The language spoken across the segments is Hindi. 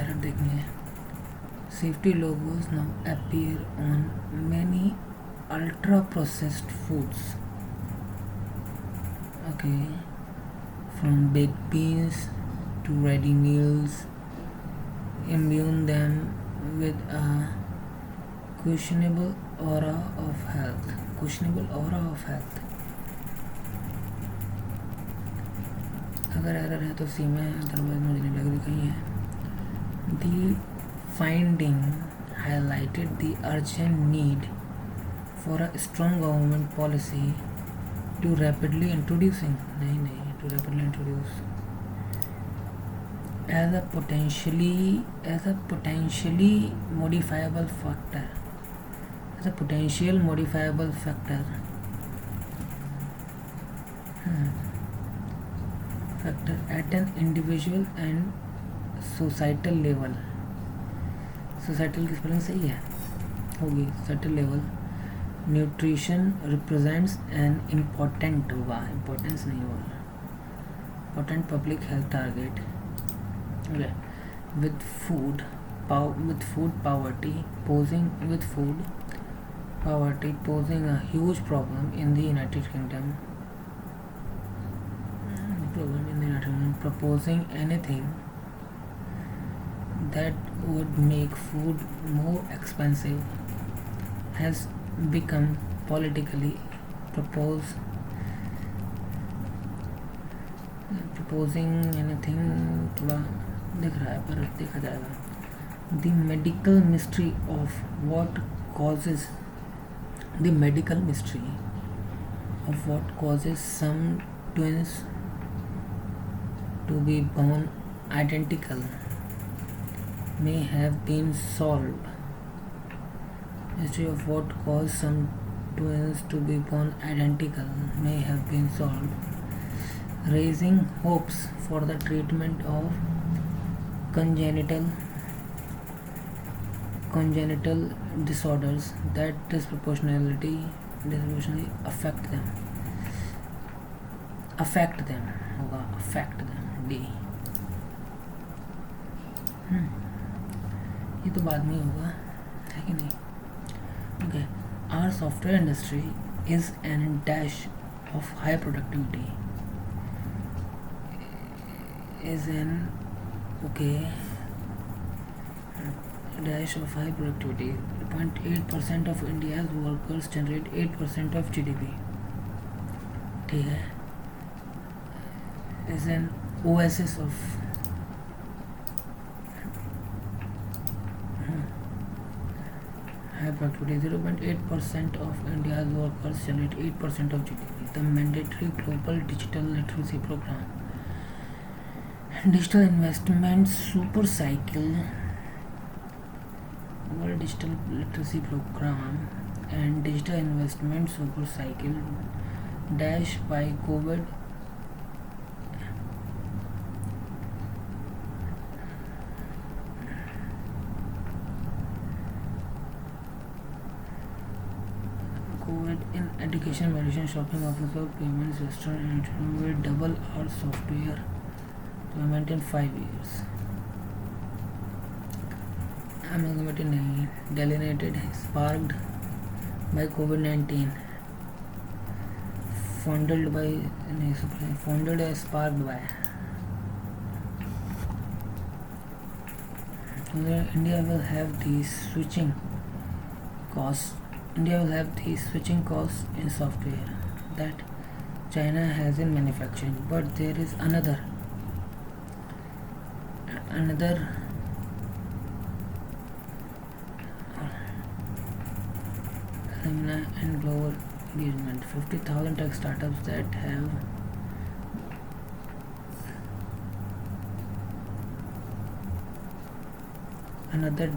एरर देखेंगे. Safety logos now appear on many ultra processed foods. Okay, from baked beans to ready meals, imbue them with a questionable aura of health. अगर एरर है तो सी में है, अदरवाइज मुझे नहीं लग रही कहीं है. The finding highlighted the urgent need for a strong government policy to rapidly introduce as a potentially modifiable factor at an individual and societal level. Societal की स्पेलिंग सही है होगी. Societal level. Nutrition represents an important होगा, इम्पोर्टेंस नहीं होगा, important public health target. With food poverty posing a huge problem in the United Kingdom. Proposing anything that would make food more expensive has become politically proposing anything थोड़ा दिख रहा है पर देखा जाएगा. The medical mystery of what causes some twins to be born identical may have been solved. Mystery of what caused some twins to be born identical may have been solved, raising hopes for the treatment of congenital disorders that disproportionately affect them. D. ये तो बाद में होगा, है कि नहीं. Okay. Our software industry is an dash of high productivity. Dash of high productivity. 0.8% of India's workers generate 8% of GDP. ठीक है. Is an oasis of high productivity. 0.8% of India's workers generate 8% of GDP. The mandatory global digital literacy program, digital investment super cycle, World Digital Literacy Program and digital investment super cycle dash by COVID in education, medicine, shopping, office work, payments, restaurant, and entertainment will double our software deployment in 5 years. Amalgamated नहीं, delineated, sparked by COVID-19, funded by sparked by. India will have these switching costs in software that China has in manufacturing, but there is another and global engagement. 50,000 tech startups that have another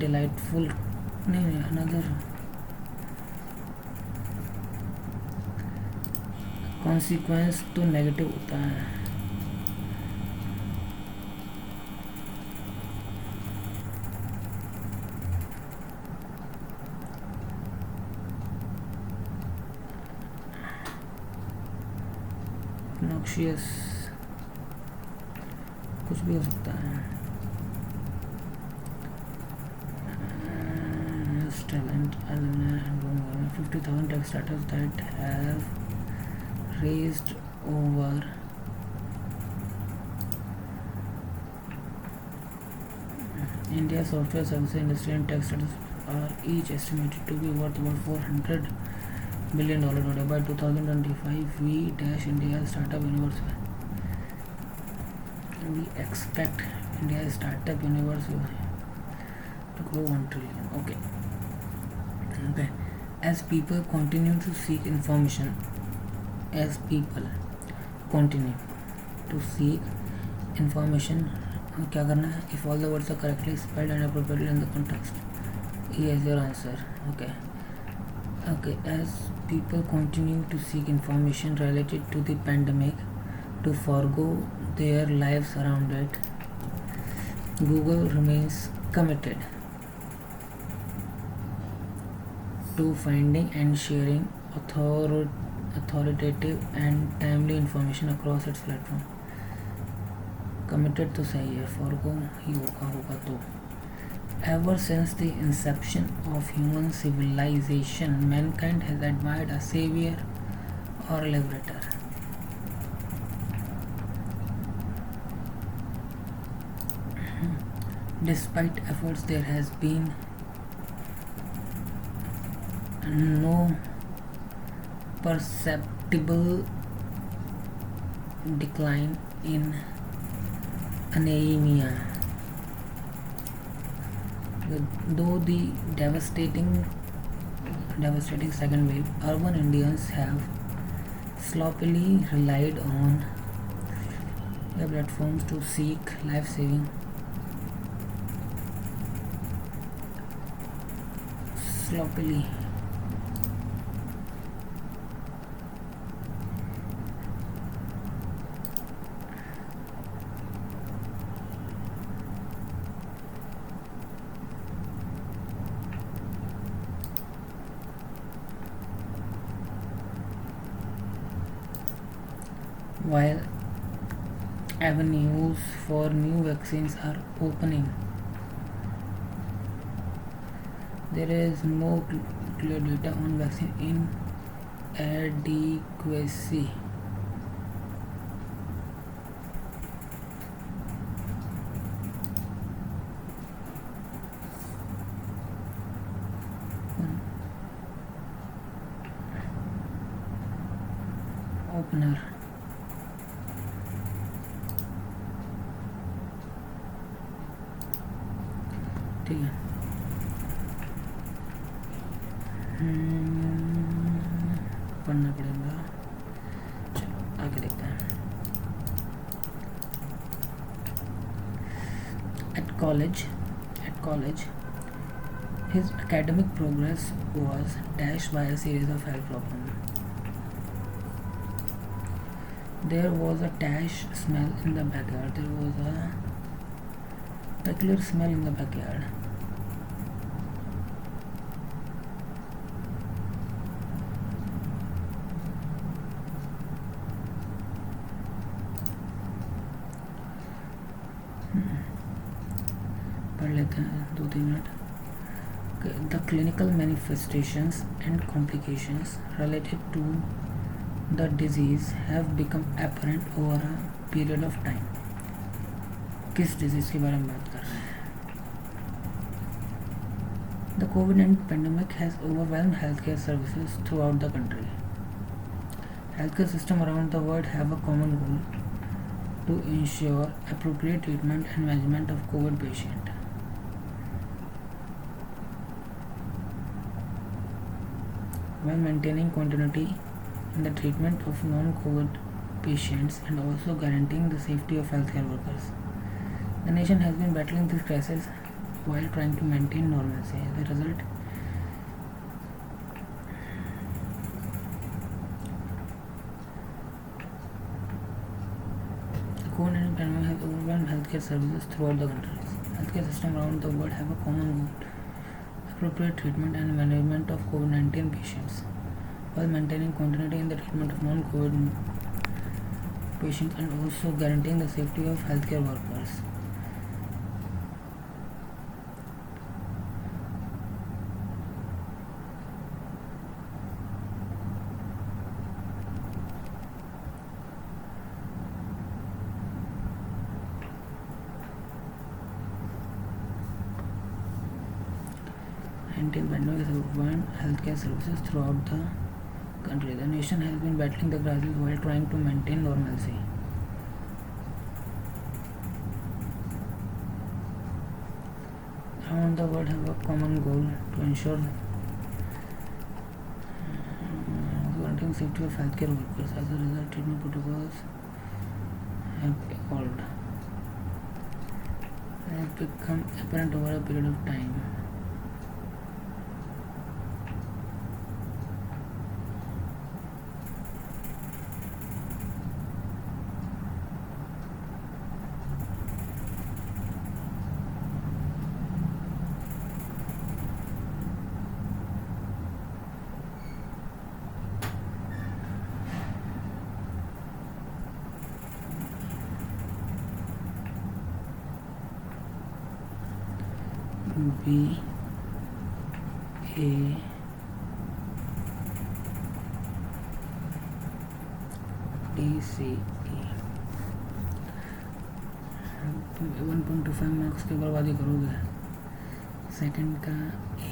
consequence तो नेगेटिव होता है. नॉक्शियस कुछ भी हो सकता है. talent and 50,000 tech startups that have raised over India's software services industry and tech startups are each estimated to be worth about $400 billion today. By 2025, we dash India's startup universe. We expect India's startup universe to grow 1 trillion. Okay. As people continue to seek information, क्या करना है? If all the words are correctly spelled and appropriately in the context. Here is your answer. Okay. As people continue to seek information related to the pandemic to forego their lives around it, Google remains committed to finding and sharing authoritative and timely information across its platform. Committed तो सही है, forgo ही होगा तो. Ever since the inception of human civilization, mankind has admired a savior or liberator. Despite efforts, there has been no perceptible decline in anemia. Though the devastating second wave, urban Indians have sloppily relied on their platforms to seek life-saving. Sloppily. While avenues for new vaccines are opening, there is no clear data on vaccine inadequacy. Opener. ठीक है. पढ़ना पड़ेगा. चलो आगे देखते हैं. At college, his academic progress was dashed by a series of health problems. There was a dash smell in the backyard. There was a peculiar smell in the backyard. पढ़ लेते हैं 2-3 minute. The clinical manifestations and complications related to the disease have become apparent over a period of time. किस डिजीज़ के बारे में बात कर रहे हैं? The COVID-19 pandemic has overwhelmed healthcare services throughout the country. Healthcare systems around the world have a common goal to ensure appropriate treatment and management of COVID patients. While maintaining continuity in the treatment of non-COVID patients and also guaranteeing the safety of healthcare workers. The nation has been battling this crisis while trying to maintain normalcy. As a result, the COVID-19 pandemic has overwhelmed healthcare services throughout the country. Healthcare systems around the world have a common goal: appropriate treatment and management of COVID-19 patients, while maintaining continuity in the treatment of non-COVID patients and also guaranteeing the safety of healthcare workers. 19 pandemic has overwhelmed healthcare services throughout the country. The nation has been battling the crisis while trying to maintain normalcy. Around the world have a common goal to ensure guaranteeing safety of healthcare workers. As a result, treatment protocols have evolved and have become apparent over a period of time. B A D C E 1.25 marks की बर्बादी करोगे. सेकंड का ए,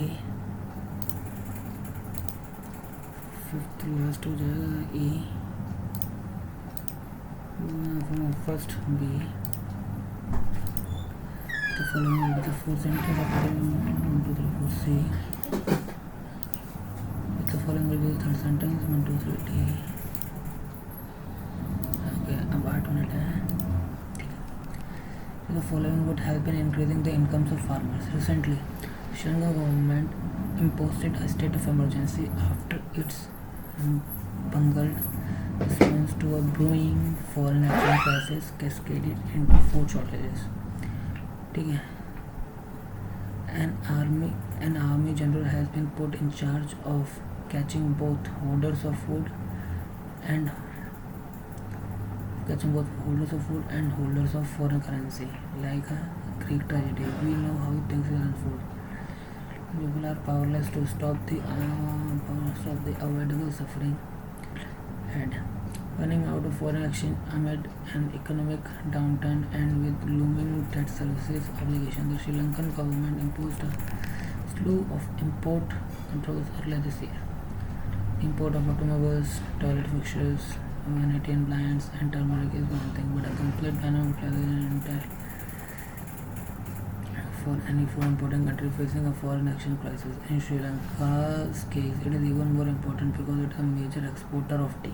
फिफ्थ लास्ट हो जाएगा A, first B. The following will be the four sentences of 1, 2, 3, 4 C. The following will be the third sentence 1, 2, 3 D. Okay, अब 8 मिनट है. The following would help in increasing the incomes of farmers. Recently, Sri Lanka government imposed a state of emergency after its bungled response to a brewing foreign exchange crisis cascaded into food shortages. ठीक है. An army general has been put in charge of catching both holders of food and holders of foreign currency. Like a Greek tragedy, we know how things will unfold. People are powerless to stop the avoidable suffering and running out of foreign exchange amid an economic downturn and with looming debt services obligation. The Sri Lankan government imposed a slew of import controls earlier this year. Import of automobiles, toilet fixtures, vanity and blinds and turmeric is one thing, but a complete ban of for any foreign importing country facing a foreign exchange crisis. In Sri Lanka's case, it is even more important because it is a major exporter of tea.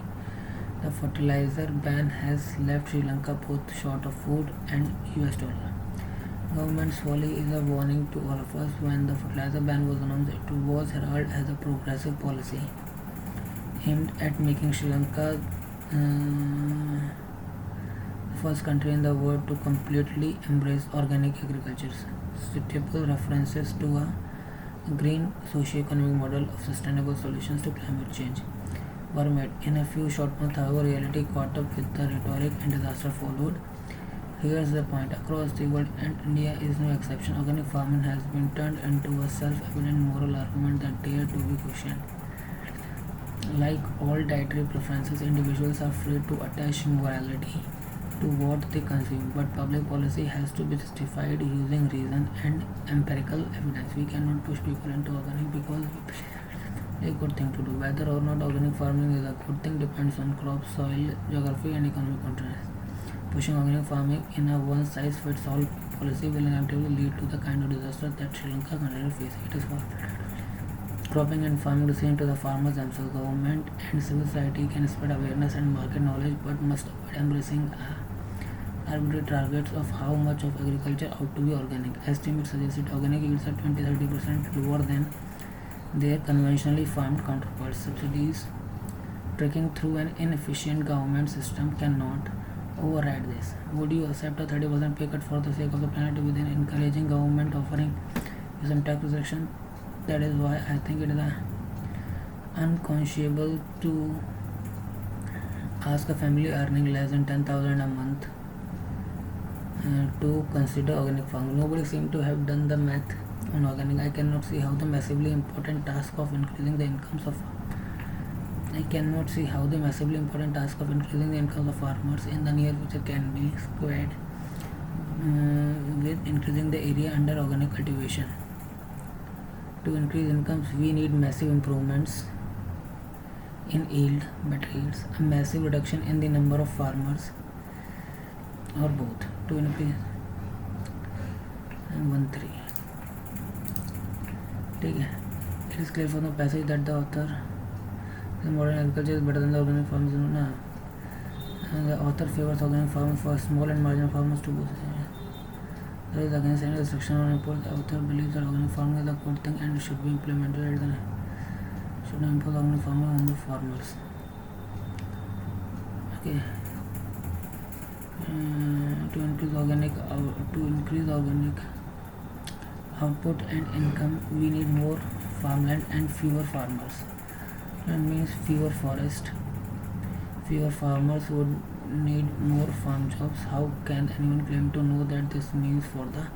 The fertilizer ban has left Sri Lanka both short of food and US dollar. Government's folly is a warning to all of us. When the fertilizer ban was announced, it was heralded as a progressive policy aimed at making Sri Lanka the first country in the world to completely embrace organic agriculture. Suitable references to a green socio-economic model of sustainable solutions to climate change were made. In a few short months, however, reality caught up with the rhetoric and disaster followed. Here's the point. Across the world, and India is no exception, organic farming has been turned into a self-evident moral argument that dare to be questioned. Like all dietary preferences, individuals are free to attach morality to what they consume, but public policy has to be justified using reason and empirical evidence. We cannot push people into organic because a good thing to do. Whether or not organic farming is a good thing depends on crop, soil, geography and economic conditions. Pushing organic farming in a one-size-fits-all policy will inevitably lead to the kind of disaster that Sri Lanka currently faces. It is for cropping and farming decisions to the farmers themselves. Government and civil society can spread awareness and market knowledge, but must avoid embracing arbitrary targets of how much of agriculture ought to be organic. Estimates suggest that organic yields are 20-30% lower than their conventionally farmed counterparts. Subsidies tricking through an inefficient government system cannot override this. Would you accept a 30% pay cut for the sake of the planet within encouraging government offering you some tax reduction? That is why I think it is unconscionable to ask a family earning less than 10,000 a month to consider organic farming. Nobody seems to have done the math on organic. I cannot see how the massively important task of increasing the incomes of farmers in the near future can be squared with increasing the area under organic cultivation. To increase incomes, we need massive improvements in yield, better yields, a massive reduction in the number of farmers, or both. To increase 1 3. ठीक है. It is clear from the passage that the author the modern agriculture is better than the organic farms. No. The author favors organic farming for small and marginal farmers to boost. There is against any restriction on import. The author believes that organic farming is a good thing and should be implemented. Should not impose organic farming on the farmers. Okay. To increase organic output and income, we need more farmland and fewer farmers. That means fewer forest. Fewer farmers would need more farm jobs. How can anyone claim to know that this means for the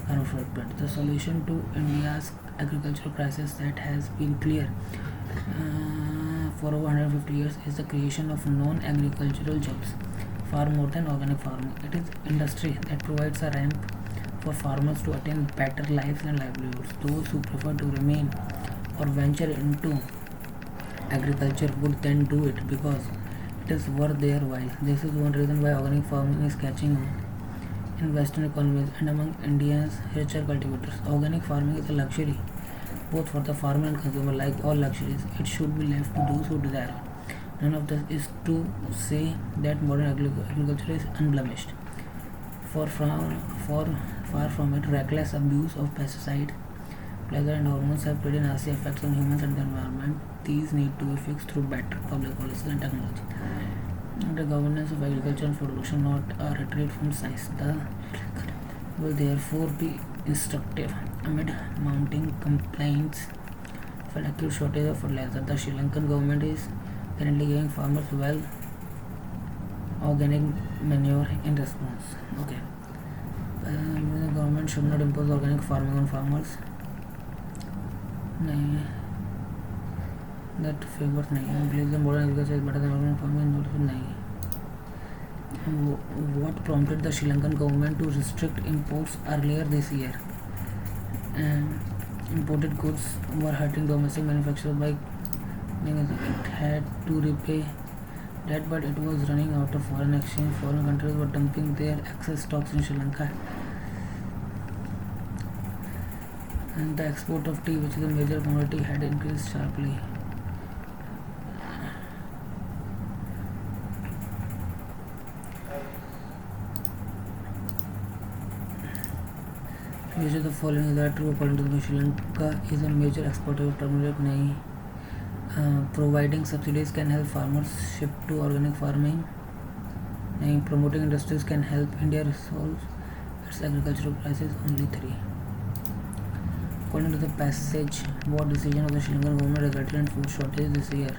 carbon footprint? The solution to India's agricultural crisis that has been clear for over 150 years is the creation of non-agricultural jobs, far more than organic farming. It is industry that provides a ramp for farmers to attain better lives and livelihoods. Those who prefer to remain or venture into agriculture would then do it because it is worth their while. This is one reason why organic farming is catching on in Western economies and among India's richer cultivators. Organic farming is a luxury both for the farmer and consumer. Like all luxuries, it should be left to those who desire. None of this is to say that modern agriculture is unblemished. Far from it, reckless abuse of pesticides, pleasure and hormones have pretty nasty effects on humans and the environment. These need to be fixed through better public policies and technology. The governance of agriculture and food production, not a retreat from science. The will therefore be instructive amid mounting complaints for acute shortage of fertilizer. The Sri Lankan government is currently giving farmers organic manure in response. Okay. The government should not impose organic farming on farmers. That favors नहीं. Believes the modern agriculture is better than organic farming. नहीं. What prompted the Sri Lankan government to restrict imports earlier this year? Imported goods were hurting domestic manufacturers by it had to repay debt, but it was running out of foreign exchange. Foreign countries were dumping their excess stocks in Sri Lanka, and the export of tea, which is a major commodity, had increased sharply. Which of the following is that true according to the Sri Lanka is a major exporter of turmeric? नहीं. Providing subsidies can help farmers shift to organic farming. नहीं. Promoting industries can help India resolve its agricultural crisis. Only 3. According to the passage, what decision of the Sri Lankan government resulted in food shortage this year?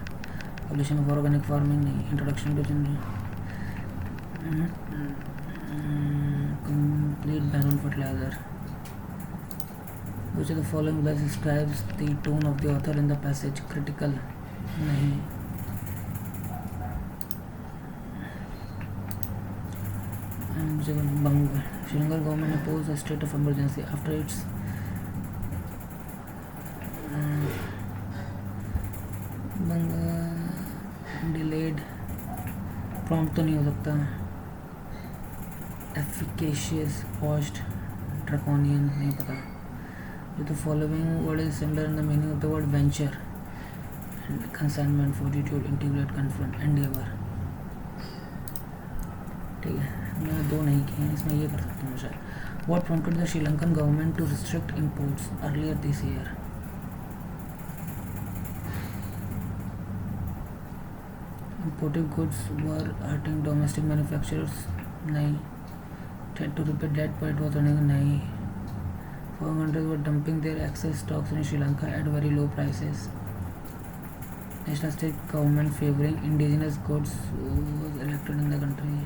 Abolition of organic farming. नहीं. Introduction to general complete ban on fertilizer. Which of the following best describes the tone of the author in the passage? Critical. नहीं. Sri Lankan government imposed a state of emergency after its delayed. Prompt तो नहीं हो सकता. Efficacious, paused, draconian नहीं पता. With the following word is similar in the meaning of the word venture and consignment, fortitude, integrate, confront, endeavor. ठीक है. मैंने 2 नहीं किए हैं, इसमें ये कर सकता हूँ शायद. What prompted the Sri Lankan government to restrict imports earlier this year? Imported goods were hurting domestic manufacturers. नहीं. Tried to repay debt, but it was running. नहीं. Foreign countries were dumping their excess stocks in Sri Lanka at very low prices. National state government favoring indigenous goods was elected in the country.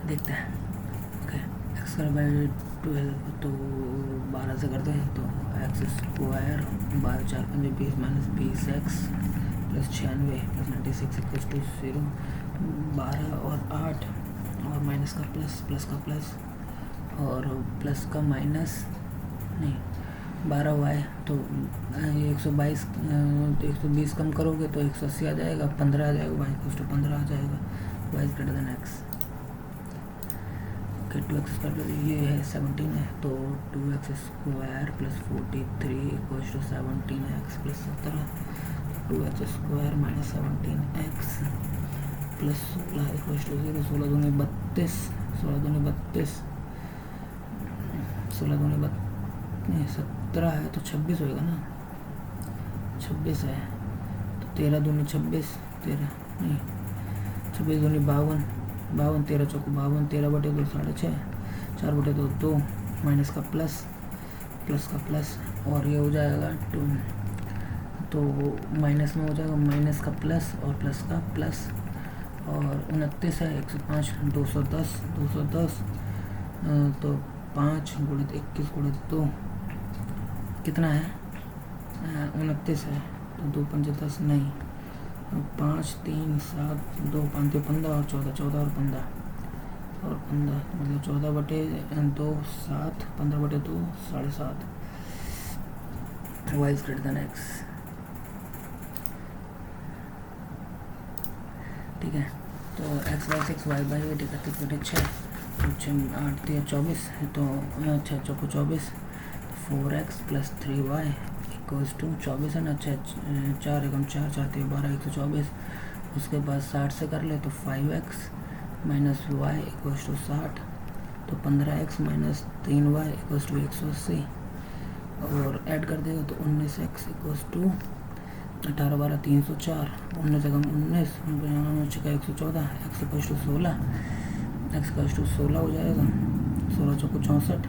देखते हैं। ओके, एक्स स्क्वायर बाई 12 तो 12 से करते हैं तो x square 12×4=20 minus 20x plus 96 plus 96 equals to 0। 12 और 8 और माइनस का प्लस, प्लस का प्लस और प्लस का माइनस, नहीं 12y तो 122, 120 कम करोगे तो 180 आ जाएगा, 15 आ जाएगा, y इक्वल्स टू 15 आ जाएगा। y is greater than x। Okay, 2x square ये है 17 है तो 2x square plus 43 equals to 17x plus 17। 2x square minus 17x plus 16 equals to 0। 16 दूनी 32, 16 दूनी 32, 16 दूनी 17 है तो 26 होएगा ना, 26 है तो 13 दूनी 26, 13 नहीं 26 दूनी 52, 52 13 चौको 52, 13/2 6.5, 4/2 2 माइनस का प्लस, प्लस का प्लस और ये हो जाएगा 2 तो माइनस में हो जाएगा माइनस का प्लस और प्लस का प्लस और 29 है 105, 210, 210 तो 5 गुणित 21 गुणित 2 कितना है 29 है तो 2 5 10 नहीं 5 3 7 2 5 15 और 14, 14 और 15 और 15 मतलब 14/2 7, 15/2 7.5। y is greater than x। ठीक है, तो x बाई 6 y बाई 8 31/6 तो 8 3 24 तो 6 चौको 24 4x plus 3y equals to 24 है ना। 4 एकम 4 4 3 12 124। उसके बाद 60 से कर ले तो 5x minus y equals to 60 तो 15x minus 3y equals to 180 और ऐड कर देगा तो 19x इक्वल्स टू 18 12 304, 19 एकम 19 का 114, x equals to 16, x equals to 16 हो जाएगा। 16 चौको 64,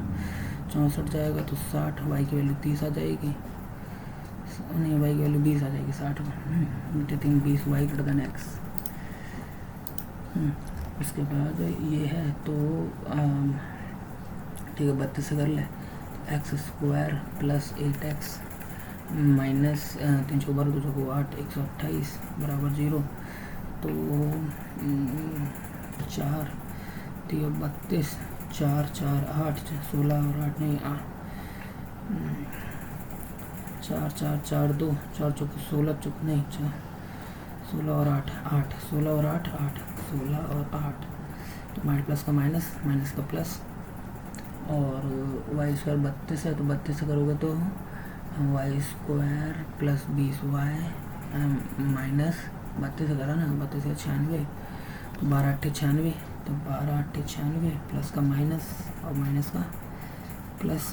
64 जाएगा तो 60, y की वैल्यू 30 आ जाएगी, नहीं y की वैल्यू 20 आ जाएगी। 60 बटे 3 20 y ग्रेटर देन x। उसके बाद ये है तो ठीक है 32 से कर ले x square plus 8x minus 3 चौको 12 2 चौको 8 128 बराबर 0 तो 4 3 32 4 4 8 16 और 8 नहीं 4 4 4 2 4 चौको 16 चौको नहीं 16 और 8 8 16 और 8 8 16 और 8 तो माइनस प्लस का माइनस, माइनस का प्लस और वाई स्क्वायर 32 है तो 32 से करोगे तो Y square plus 20y minus 32 से करा ना 32 से 96 तो 12 8 96 तो 12 8 96 प्लस का माइनस और माइनस का प्लस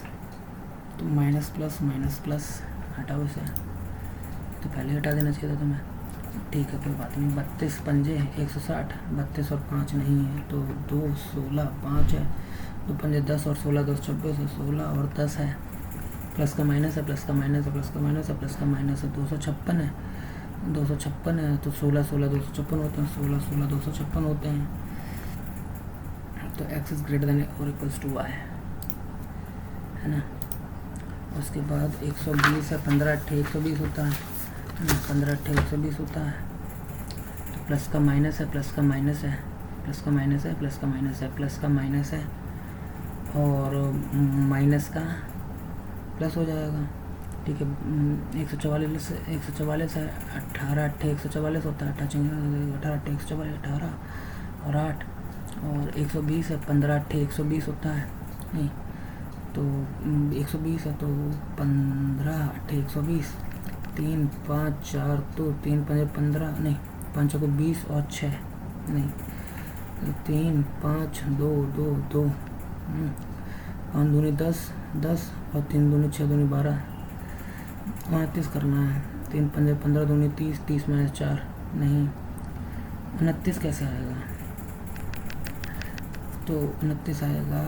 तो माइनस प्लस माइनस प्लस हटाओ इसे तो पहले हटा देना चाहिए था तुम्हें। ठीक है कोई बात नहीं। 32 पंजे 160, 32 और 5 नहीं है तो 2 16 5 है, 2 पंजे 10 और 16 10 26 है, 16 और 10 है, प्लस का माइनस है, प्लस का माइनस है, प्लस का माइनस है, प्लस का माइनस है, 256 है, 256 है तो 16 16 256 होते हैं, 16 16 256 होते हैं तो x इज ग्रेटर देन और इक्वल्स टू y है ना। उसके बाद 120 है, 15 8 120 होता है, 15 8 120 होता है तो प्लस का माइनस है, प्लस का माइनस है, प्लस का माइनस है, प्लस का माइनस है, प्लस का माइनस है और माइनस का प्लस हो जाएगा। ठीक है 144 है, 18 8 144 होता है, 18 8 144 18 और 8 और 120 है, 15 8 120 होता है नहीं तो 120 है तो 15 8 120 3 5 4 2 3 5 15 नहीं 5 को 20 और 6 नहीं तो 3 5 2 2 2 5 दूनी 10 10 और 3 दूनी 6 दूनी 12 29 करना है। 3 5 15 दूनी 30 30 माइनस 4 नहीं 29 कैसे आएगा तो 29 आएगा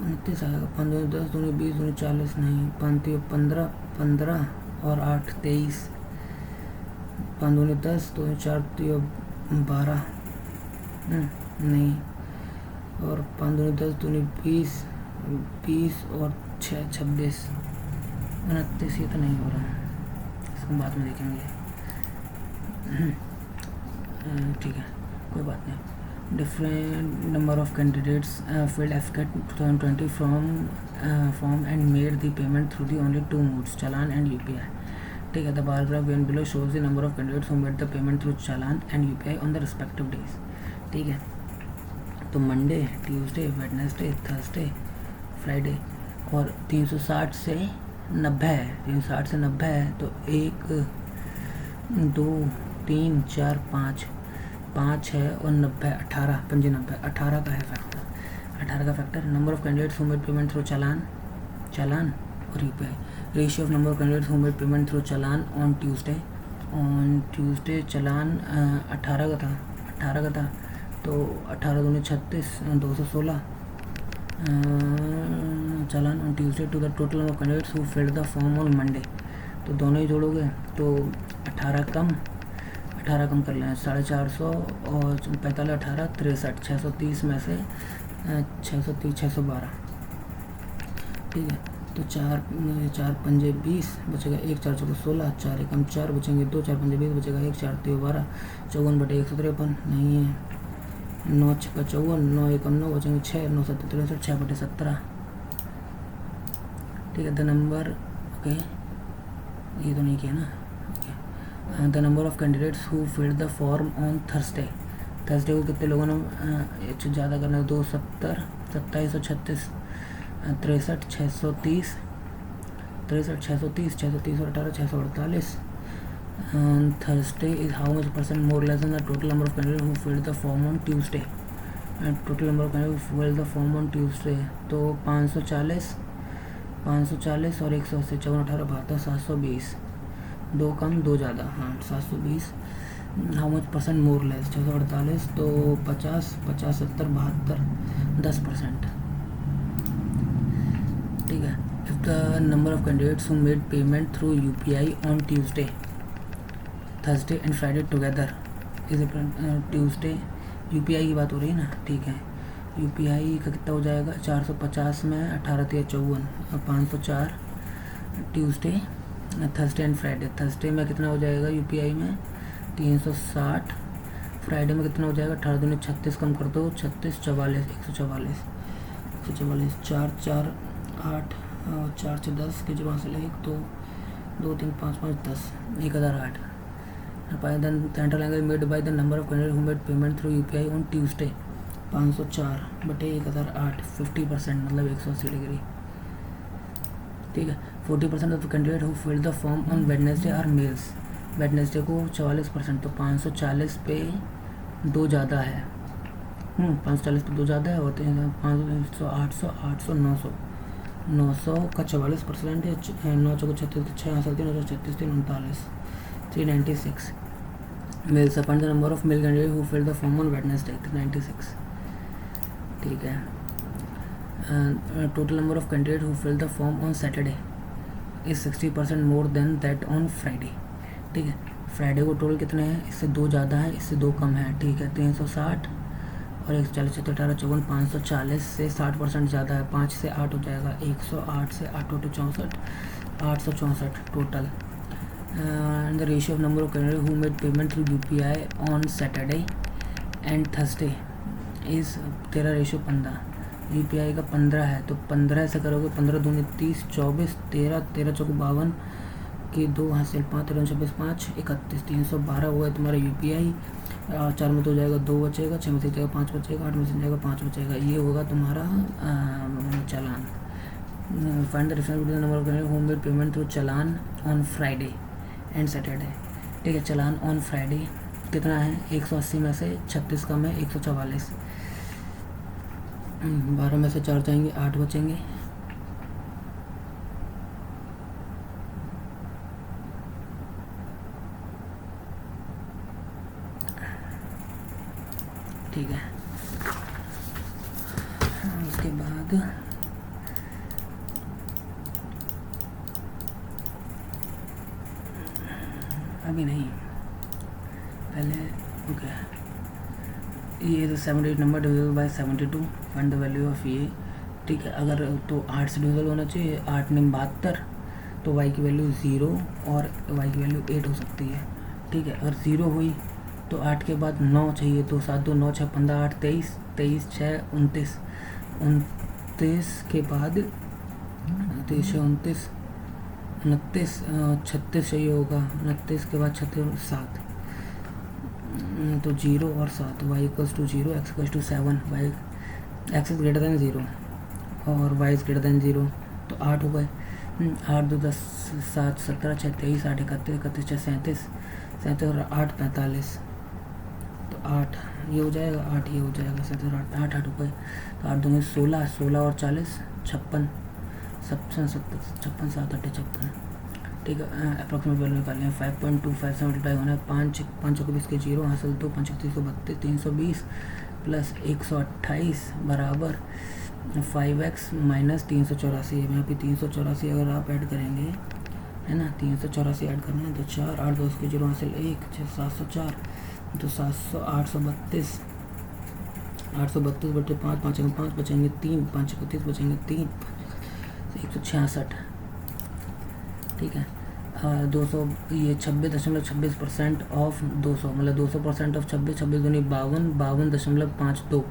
29 आएगा 5 दूनी 10 दूनी 20 दूनी 40 नहीं 5 15 15 और 8 23 5 दूनी 10 दूनी 4 12 नहीं, और 5 दूनी 10, दूनी 20, 20 और 6 26, 29, ये तो नहीं हो रहा, इसको बाद में देखेंगे। ठीक है, कोई बात नहीं। Different number of candidates filled FCAT 2020 form and made the payment through the only two modes, challan and UPI. ठीक है, the bar graph given below shows the number of candidates who made the payment through challan and UPI on the respective days. ठीक है, तो Monday, Tuesday, Wednesday, Thursday, Friday, और 360 से 90 है, 360 से 90 है, तो 1 2 3 4 5 है और 90, 18, 95, 18 का है फैक्टर, 18 का factor. Number of candidates who made payment through challan और UPI. Ratio of number of candidates who made payment through challan on Tuesday challan 18 का था, तो 18 दूनी 36, 216 challan on Tuesday to the total number of candidates who filled the form on Monday. तो दोनों ही जोड़ोगे तो 18 कम कर लेना, 450 और 45, 18, 63, 630 में से 630, 612। ठीक है, तो 4 पंजे 20 बचेगा, 1 4 चौको 16, 4 एकम 4 बचेंगे, 2 4 पंजे 20 बचेगा, 1 4 3 12, 54/153 नहीं है, 9 6 54, 9 एकम 9 बचेंगे 6, 9 7 63, 6/17। ठीक है, द नंबर, ओके ये तो नहीं किया ना, the number of candidates who filled the form on Thursday को कितने लोगों ने ज़्यादा करना है, 270, 2736, 63, 630, 630 और 18, 648। Thursday is how much percent more less than the total number of candidate who filled the form on Tuesday. Total number of candidate who filled the form on Tuesday, तो 540 और 180, 54, 18, 72, 720, 2 कम 2 ज़्यादा, हाँ 720। How much percent more less, 648, तो 50, 70, 72, 10%। ठीक है, if the number of candidates who made payment through UPI on Tuesday, Thursday and Friday together is Tuesday, UPI की बात हो रही है ना, ठीक है, यूपीआई का कितना हो जाएगा, 450 में 18 3 54, 504 Tuesday, Thursday and Friday. Thursday में कितना हो जाएगा यूपीआई में, 360, फ्राइडे में कितना हो जाएगा, 18 दूनी 36 कम कर दो, 36 44, 144, 4 4 8 और 4 6 10 के जमा से 1 2 2 3 5 5 10, 1008। Central language made by the number of candidate who made payment through UPI on Tuesday, 504/1008, 50%, मतलब 180 डिग्री। ठीक है, 40% of candidate who filled the form on Wednesday are males. Wednesday को 44%, तो 540 पे 2 ज़्यादा है, 540 पे 2 ज़्यादा है, और 500, 800, 800, 900, 900 का 44% है, 9 चौको 36, 6 7 9 36, 39, 396 males upon the number of male candidate who filled the form on Wednesday, 396। ठीक है, total number of candidate who filled the form on Saturday is 60% more than that on Friday. ठीक है, फ्राइडे को टोटल कितने हैं, इससे 2 ज़्यादा है, इससे 2 कम है। ठीक है, 360 और 140, 18, 54, 540 से 60% ज़्यादा है, 5 से 8 हो जाएगा, 108 से 8 होते 64, 864 total. The ratio of number of candidate who made payment through UPI on Saturday and Thursday is 13 ratio 15। UPI का 15 है, तो 15 से करोगे, 15 दूनी 30, 24, 13 चौको 52 की 2 हासिल 5, 13 26 5, 31, 312 हुआ है तुम्हारा यूपीआई। 4 में तो जाएगा 2 बचेगा, 6 में से जाएगा 5 बचेगा, 8 में से जाएगा 5 बचेगा, ये होगा तुम्हारा challan. Find the difference between the number of candidate who made payment through challan on Friday and Saturday. ठीक है, चालान ऑन फ्राइडे कितना है, 180 में से 36 कम है, 144, 12 में से 4 जाएंगे, 8 बचेंगे। ठीक है, उसके बाद अभी नहीं, पहले ओके ये 78 number divisible by 72, find the value of ये। ठीक है, अगर तो 8 से डिविजिबल होना चाहिए, 8 ने 72, तो y की वैल्यू 0 और y की वैल्यू 8 हो सकती है। ठीक है, अगर 0 हुई तो 8 के बाद 9 चाहिए, तो 7 2 9 6 15 8 23, 23 6 29, 29 के बाद 23 6 29 29 36 चाहिए होगा, 29 के बाद 36 7, तो 0 और 7, y equals to 0, x equals to 7, y x is greater than 0 और y इज ग्रेटर दैन 0, तो 8 हो गए। 8 2 10 7 17 6 23 8 31 31 6 37 37 और 8 45, तो 8 ये हो जाएगा, 8 ये हो जाएगा, 37 और 8 8 हो गए, तो 8 दूंगे 16, 16 और 40 56 56 56 7 8 56। ठीक है, अप्रॉक्सीमेट वैल्यू निकालें। 5.25 से मल्टीप्लाई होना है, 5 5 को 20 के 0 हासिल, 2 5 332 320 प्लस 128 बराबर 5x माइनस 384 है। यहाँ पे 384 अगर आप ऐड करेंगे, है ना, 384 ऐड करना है, तो 4 8 2 के 0 हासिल 1 6 704, तो 700 832 832 बटे 5 5 5 बचेंगे 3 5 31 बचेंगे 3 166। ठीक है, 200 ये 26.26% ऑफ 200, मतलब 200% ऑफ 26 26 दूनी 52 52.52,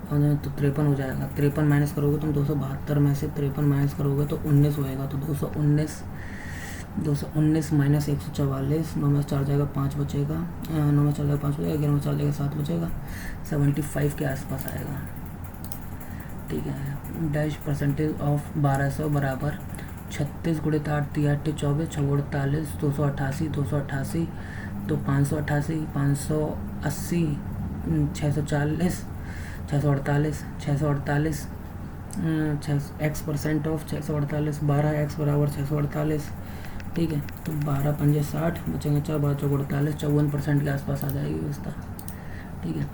तो 53 हो जाएगा। 53 माइनस करोगे तुम 272 में से 53 माइनस करोगे तो 19 होएगा, तो 219 माइनस 144, 9 में 4 जाएगा 5 बचेगा, 9 में 4 जाएगा 5 बचेगा, 11 में 4 जाएगा 7 बचेगा, 75 के आसपास आएगा। ठीक है, डैश परसेंटेज ऑफ 1200 बराबर 36 गुणित 8 3 8 24 6 48 288 288, तो 588 580 640 648 648 एक्स परसेंट ऑफ 648, 12x बराबर 648। ठीक है, तो 12 पंजे 60 बचेंगे 4 12 चौक 48, 54% के आसपास आ जाएगी व्यवस्था। ठीक है,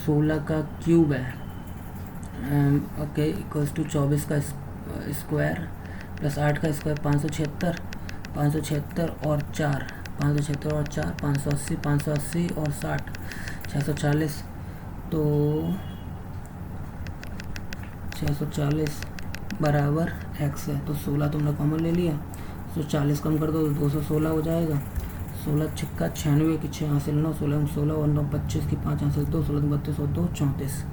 16 का क्यूब है, ओके, इक्वल्स टू 24 का स्क्वायर प्लस 8 का स्क्वायर 576 576 और 4 576 और 4 580 580 और 60 640, तो 640 बराबर x है, तो 16 तुमने कॉमन ले लिया, तो 40 कम कर दो तो 216 हो जाएगा। 16 छक्का 96 की 6 हासिल 9, 16 16 और 9 25 की 5 हासिल 2, 16 32 और 2 34।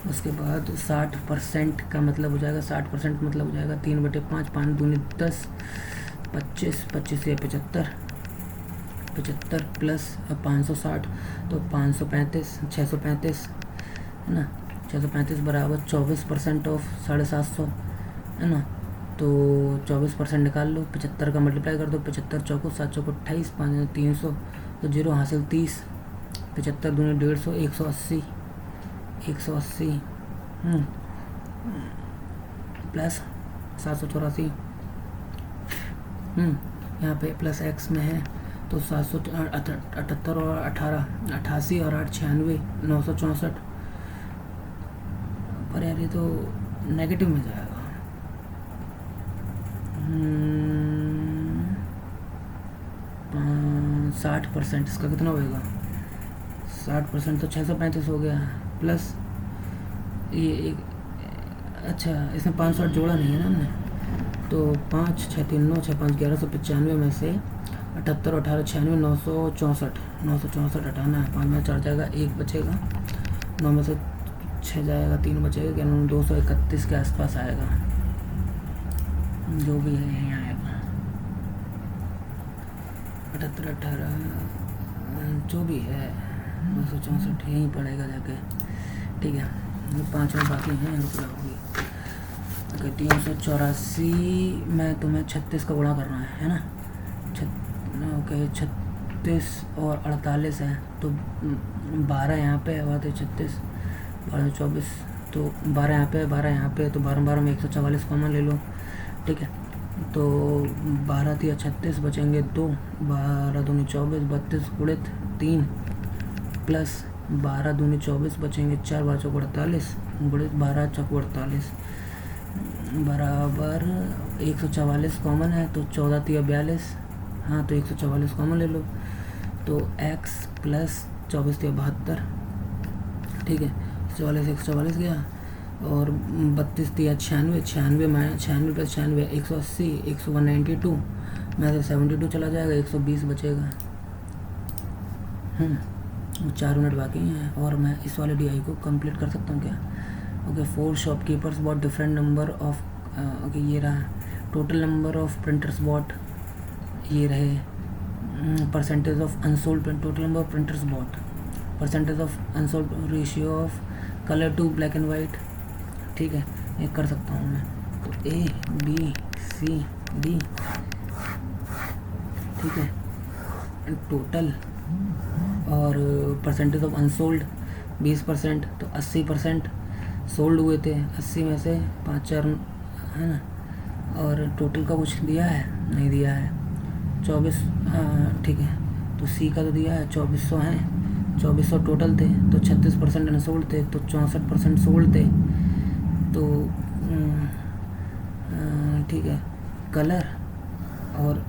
उसके बाद 60% का मतलब हो जाएगा, 60% मतलब हो जाएगा 3/5 5 दूनी 10 25 25 से 75 75 प्लस 560, तो 535 635, है ना, 635 बराबर 24% ऑफ 750, है ना, तो 24% निकाल लो, 75 का मल्टीप्लाई कर दो, 75 चौको 7 चौको 28 5 300, तो 0 हासिल 30, 75 दूनी 150 180 180 प्लस 784, यहाँ पे प्लस एक्स में है, तो 778 और 18 88 और 8 96 964, पर यार ये तो नेगेटिव में जाएगा। 60% इसका कितना होएगा, 60% तो 635 हो गया, प्लस ये एक, अच्छा इसमें 560 जोड़ा नहीं है ना हमने, तो 5 6 3 9 6 5 1195 में से 78 18 96 964 964 हटाना है, 5 में 4 जाएगा 1 बचेगा, 9 में से 6 जाएगा 3 बचेगा, क्या 231 के आसपास आएगा, जो भी है यहीं आएगा। 78 18 जो भी है 964 यहीं पड़ेगा जाके। ठीक है, 5 में बाकी हैं, रुक होगी। ओके, 384 में तुम्हें 36 का गुणा करना है ना, ओके 36 और 48 है, तो 12 यहाँ पे है, बात है 36 12 24, तो 12 यहाँ पे है 12 यहाँ पे, तो 12 12 में 144 कॉमन ले लो। ठीक है, तो 12 3 36 बचेंगे 2, 12 दूनी 24 32 गुणित 3 प्लस 12 दूनी 24 बचेंगे 4 12 चौक 48 गुणित 12 चौक 48 बराबर 144 कॉमन है, तो 14 3 42, हाँ तो 144 कॉमन ले लो, तो x प्लस 24 दिया 72, ठीक है, 44 144 गया, और 32 दिया 96, 96 प्लस 96 180, 192 में से 72 चला जाएगा, 120 बचेगा। 4 मिनट बाकी हैं और मैं इस वाले DI को कंप्लीट कर सकता हूँ क्या? Okay, 4 shopkeepers bought different number of, okay ये रहा total number of printers bought, ये रहे percentage of unsold, total number of printers bought, percentage of unsold, ratio of colour to black and white, ठीक है, ये कर सकता हूँ मैं। तो ABCD, ठीक है, टोटल और परसेंटेज ऑफ अनसोल्ड 20%, तो 80% सोल्ड हुए थे, 80 में से 5-4 है ना, और टोटल का कुछ दिया है नहीं दिया है, 24, ठीक है, तो C का तो दिया है 2400 हैं, 2400 टोटल थे, तो 36% अनसोल्ड थे, तो 64% सोल्ड थे, तो ठीक है, कलर और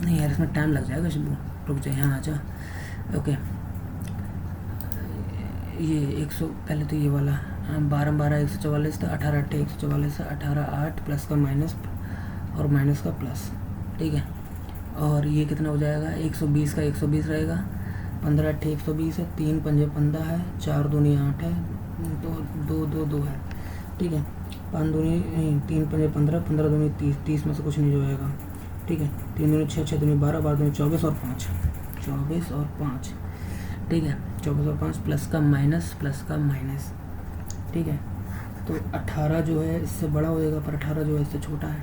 नहीं यार इसमें टाइम लग जाएगा शिबू, रुक जाए, यहाँ आ जा। ओके, ये 100 पहले तो ये वाला 12 144 था, 18 144 था, 18 8 प्लस का माइनस और माइनस का प्लस, ठीक है, और ये कितना हो जाएगा, 120 का 120 रहेगा, 15 120 है, 3 पंजे 15 है, 4 दूनी 8 है, 2 है, ठीक है, 5 दूनी 3 पंजे 15, 15 दूनी 30, 30 में से कुछ नहीं जाएगा, ठीक है, 3 दूनी 6, 6 दूनी 12, 12 दूनी 24 और 5, 24 और 5, ठीक है, 24 और 5 प्लस का माइनस, ठीक है, तो 18 जो है इससे बड़ा होएगा, पर 18 जो है इससे छोटा है,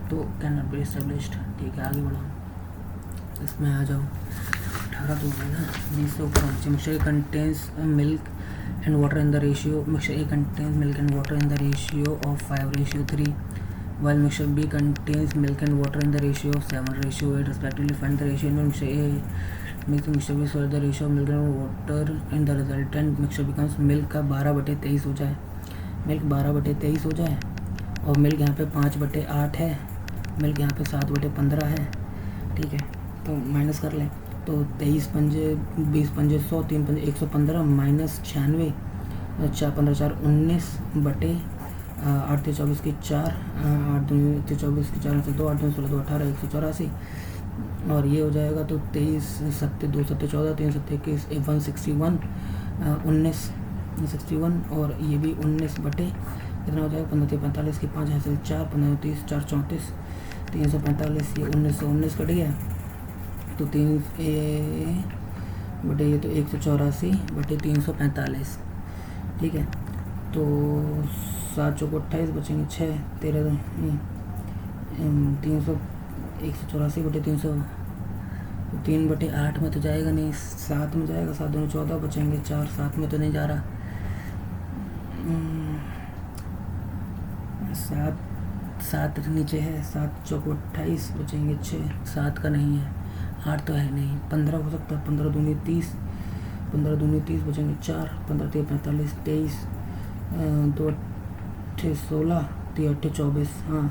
तो कैन नॉट बी एस्टेब्लिश्ड, ठीक है, आगे बढ़ाओ, इसमें आ जाओ, 18 तो है ना, 20 से ऊपर होना चाहिए। Mixture contains milk and water in the ratio, mixture A contains milk and water in the ratio of 5:3, while mixture B contains milk and water in the ratio of 7:8 respectively. Find the ratio in mixture A makes mixture B so that the ratio of milk and water in the resultant mixture becomes milk का 12/23 हो जाए, मिल्क 12/23 हो जाए, और मिल्क यहाँ पे 5/8 है, मिल्क यहाँ पे 7/15 है, ठीक है, तो माइनस कर लें, तो 23 पंजे 20 पंजे 100, 3 पंजे 115 माइनस 96, 4 15 4 19 बटे 8 × 24 की 4, 8 दूनी 24 की 4 से 2, 8 दूनी 16 2 18 184, और ये हो जाएगा तो 23 7 2 7 14 3 7 21 161 19 और ये भी 19 बटे कितना हो जाएगा 15 45 की 5 हासिल 4 15 30 4 34 345, ये 1919 कट गया, तो 3 बटे ये तो 184 बटे 345, ठीक है, तो 7 चौको 28 बचेंगे 6 13 300 184 बटे 300, 3/8 में तो जाएगा नहीं, 7 में जाएगा, 7 दूनी 14 बचेंगे 4, 7 में तो नहीं जा रहा, 7 नीचे है, 7 चौको 28 बचेंगे 6, 7 का नहीं है, 8 तो है नहीं, 15 हो सकता है, 15 दूनी 30, 15 दूनी 30 बचेंगे 4, 15 3 45 23 2 8 16 3 8 24, हाँ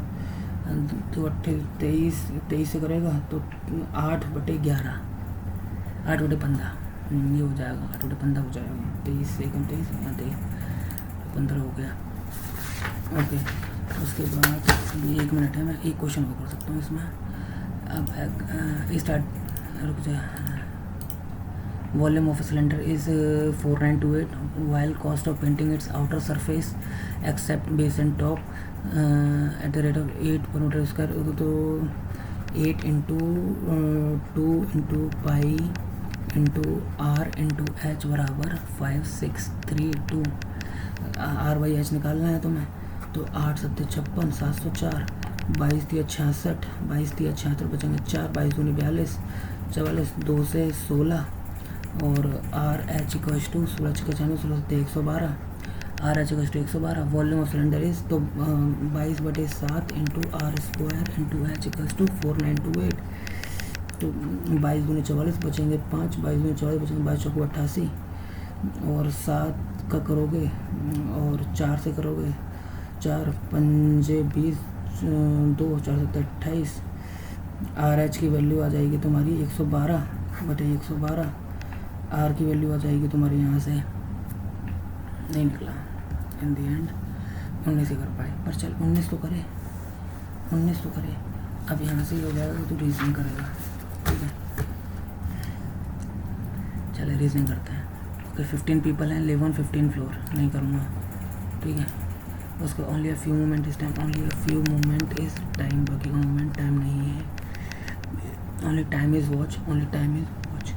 2 8 23 से करेगा तो 8/11 8/15, ये हो जाएगा 8/15 हो जाएगा, 23 1 23 यहाँ 15 हो गया। ओके, उसके बाद ये 1 मिनट है, मैं एक क्वेश्चन और कर सकता हूँ इसमें। अब स्टार्ट रुक जाए। Volume of a cylinder is 4928 while cost of painting its outer surface except base and top at the rate of 8 per meter square, तो 8 into 2 into pi into r into h बराबर 5632, r/h निकालना है तुम्हें, तो 8 7 56 704, 22 3 66, 22 3 76 बचेंगे 4, 22 दूनी 42 44, 2 से 16, और R H equal to 16 × 96 112, R H equal to 112, volume of cylinder is तो 22/7 into R square into H equal to 4928, तो 22 दूनी 44 बचेंगे 5, 22 दूनी 44 बचेंगे 22 चौको 88, और 7 का करोगे और 4 से करोगे 4 पंजे 20 2 4 7 28, आर एच की वैल्यू आ जाएगी तुम्हारी 112/112, आर की वैल्यू आ जाएगी तुम्हारे यहाँ से, नहीं निकला इन दी एंड, 19 ही कर पाए, पर चल 19 तो करे, 19 तो करे। अब यहाँ से हो जाएगा तो रीजनिंग करेगा, ठीक है, चले रीजनिंग करते हैं। ओके 15 पीपल हैं, लिव ऑन 15 फ्लोर, नहीं करूँगा, ठीक है। उसको only a few moment is time, only a few moment is time, बाकी का मोमेंट टाइम नहीं है। Only time is watch, only time is watch,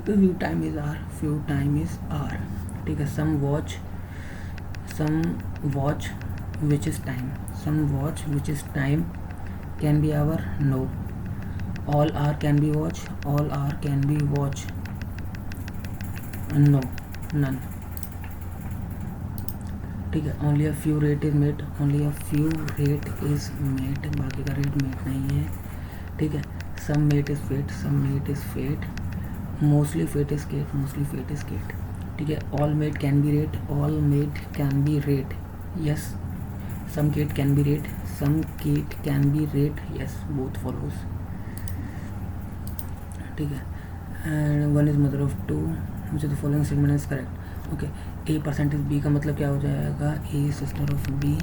few time is are, few time is are, ठीक है। Some watch which is time, some watch which is time can be hour, no. All are can be watch, all are can be watch, no, none, ठीक है। Only a few rat is made, only a few rat is made, बाकी का रेट मेड नहीं है, ठीक है। Some mat is fat, some mat is fat, mostly fat is cat, mostly fat is cat, ठीक है। All mat can be rat, all mat can be rat, yes. Some cat can be rat, some cat can be rat, yes, both follows, ठीक है। And one is mother of two, मुझे तो following statement is correct, okay. A percentage B का मतलब क्या हो जाएगा, A sister of B,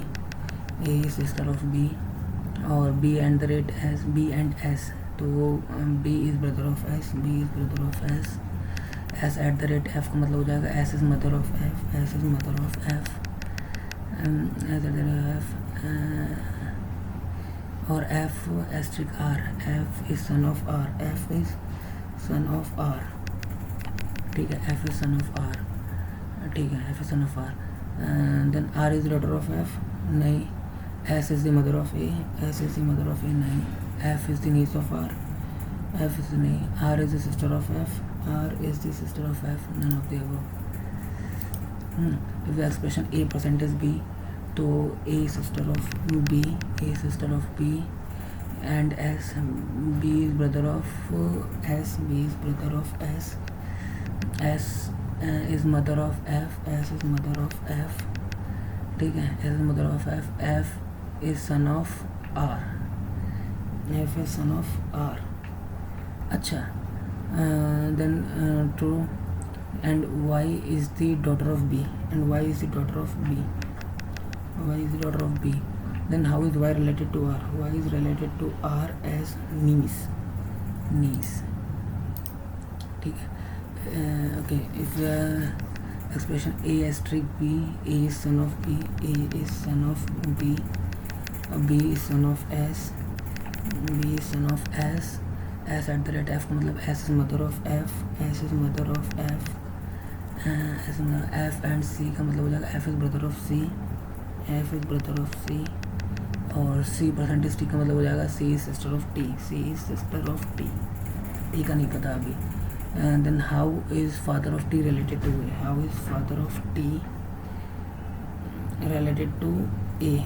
A sister of B, और B and the rate S, B and S, तो B is brother of S, B is brother of S, S at the rate F का मतलब हो जाएगा S is mother of F, S is mother of F, S at the rate F, और F asterisk R, F is son of R, F is son of R, ठीक है, F is son of R, ठीक है, F is son of R. Then R is daughter of F, नहीं। S is the mother of A, S is the mother of A, नहीं। F is the niece of R, F is नहीं। R is the sister of F, R is the sister of F, none of the above. If the expression A percentage B, तो A sister of B, A sister of B and S, B is brother of S, B is brother of S, S is mother of F, S is mother of F, ठीक है, S is mother of F, F is son of R, F is son of R, अच्छा। Then true, and Y is the daughter of B, and Y is the daughter of B, Y is the daughter of B. Then how is y related to r? Y is related to r as niece, niece, ठीक है। Okay, if the expression a asterisk b, a is son of b, a is son of b, b is son of s, b is son of s, s at the rate f का मतलब s is mother of f, s is mother of f, s f and c का मतलब हो जाएगा f is brother of c, f is brother of c, और सी परसेंटेज टी का मतलब हो जाएगा C is sister of T, C is sister of T, T का नहीं पता अभी। Then how is father of T related to A, how is father of T related to A,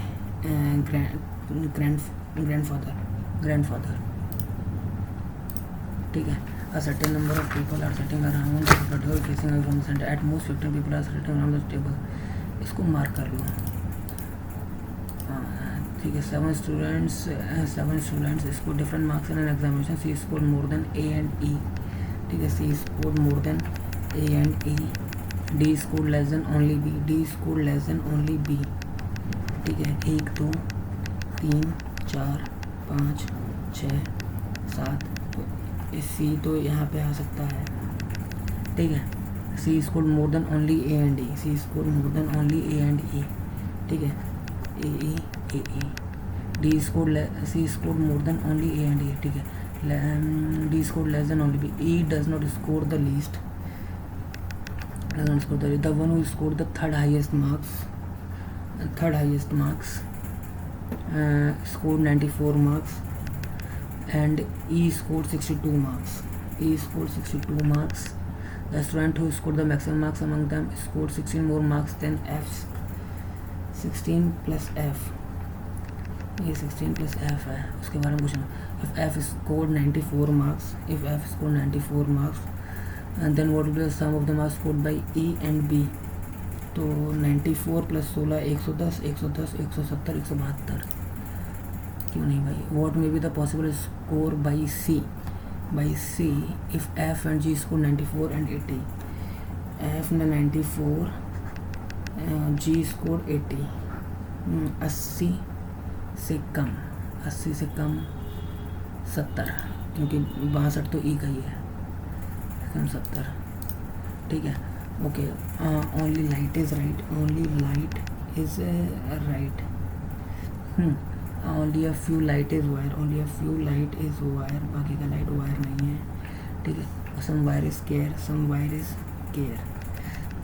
grandfather, ठीक है। A certain number of people are sitting around the table facing away from the centre, at most 15 people are sitting around the table, इसको मार्क कर लो, ठीक है। 7 students score different marks in an examination, C score more than A and E, ठीक है, C score more than A and E, D score less than only B, D score less than only B, ठीक है। 1 2 3 4 5 6 7, तो सी तो यहाँ पे आ सकता है, ठीक है। C score more than only A and E, C score more than only A and E, ठीक है, A E A E. D score C score more than only A and A, ठीक है। D score less than only B, E does not score the least, does not score the one who scored the third highest marks scored 94 marks, and E scored 62 marks, E scored 62 marks. The student who scored the maximum marks among them scored 16 more marks than F's, 16 plus F, ये 16 plus F है, उसके बारे में पूछना। If F scored 94 marks, if F scored 94 marks, and then what will be the sum of the marks scored by E and B? तो 94 plus 16 110, 110 170 172, क्यों नहीं भाई। What may be the possible score by C? by C if F and G score 94 and 80. F ने 94, G स्कोर 80. 80 से कम, 80 से कम 70, क्योंकि 62 तो ई का ही है, कम 70. ठीक है. Okay. Only light is right. Only light is right. Only a few light is wire. Only a few light is wire. बाकी का लाइट वायर नहीं है. ठीक है. Some wire is care. Some wire is care.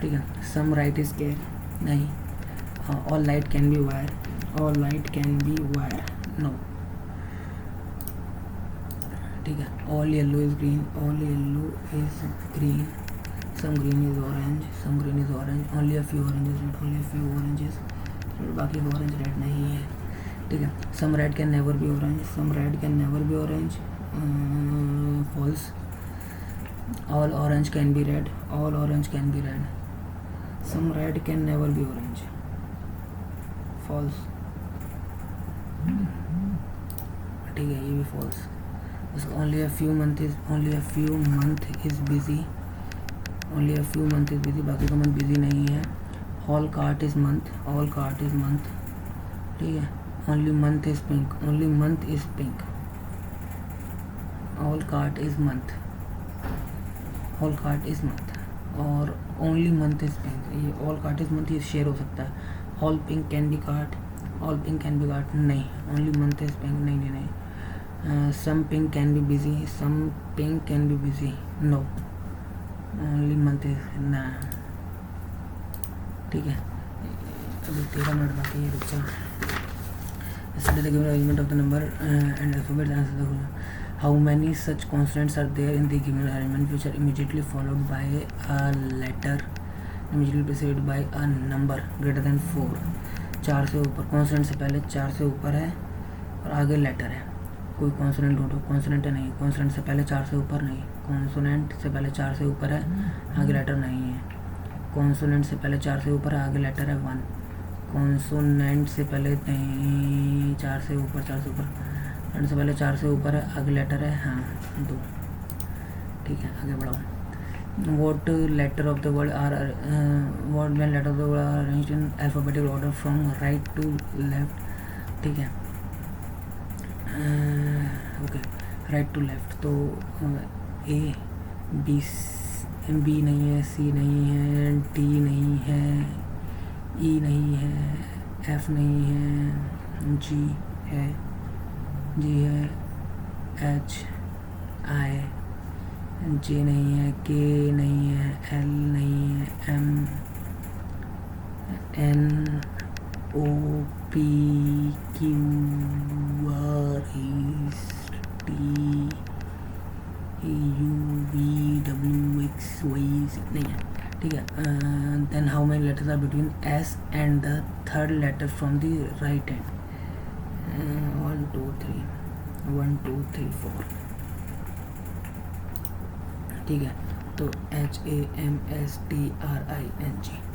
ठीक है. Some right is care. नहीं. All light can be wire. All light can be wire. No. ठीक है. All yellow is green. All yellow is green. Some green is orange. Some green is orange. Only a few oranges red. Only a few oranges red. बाकी ऑरेंज रेड नहीं है. ठीक है. Some red can never be orange. Some red can never be orange. False. All orange can be red. All orange can be red. Some red can never be orange. False. ठीक है. ये भी false. Only a few month is busy. Only a few month is busy. बाकी का मंथ बिजी नहीं है. All cart is month. All cart is month. ठीक है. Only month is pink. Only month is pink. All cart is month. All cart is month. और ओनली मंथ इज पिंक. ये ऑल कार्ट इज मंथ ये शेयर हो सकता है. All pink can be cart. All pink can be cart. नहीं. Only month is pink. नहीं नहीं नहीं. Some pink can be busy. Some pink can be busy. No. Only month is ना. ठीक है. अभी 13 मिनट बाकी है. रुक जा. Study the given arrangement of the number and alphabet. Answer the question. How many such consonants are there in the given arrangement which are immediately followed by a letter immediately preceded by a number greater than 4? 4 से ऊपर. कॉन्सोनेंट से पहले 4 से ऊपर है और आगे लेटर है. कोई कॉन्सोनेंट ढूंढो. कॉन्सोनेंट है नहीं. कॉन्सोनेंट से पहले 4 से ऊपर नहीं. कॉन्सोनेंट से पहले 4 से ऊपर है, आगे लेटर नहीं है. कॉन्सोनेंट से पहले 4 से ऊपर है, आगे लेटर है 1. कॉन्सोनेंट से पहले नहीं. 4 से ऊपर. 4 से ऊपर. कॉन्सोनेंट से पहले 4 से ऊपर है, आगे लेटर है 2. ठीक है. आगे बढ़ाओ. What letter of the word are what when letter of the word are arranged in alphabetical order from right to left. ठीक है. ओके. Right to left. तो ए बी नहीं है. सी नहीं है. डी नहीं है. ई नहीं है. एफ नहीं है. जी है. H I. जे नहीं है. के नहीं है. एल नहीं है. M N O P Q R S T U V W X Y नहीं है. ठीक है. Then how many letters are between S and the third letter from the right hand? 1 2 3 1 2 3 4. ठीक है. तो HAMSTRING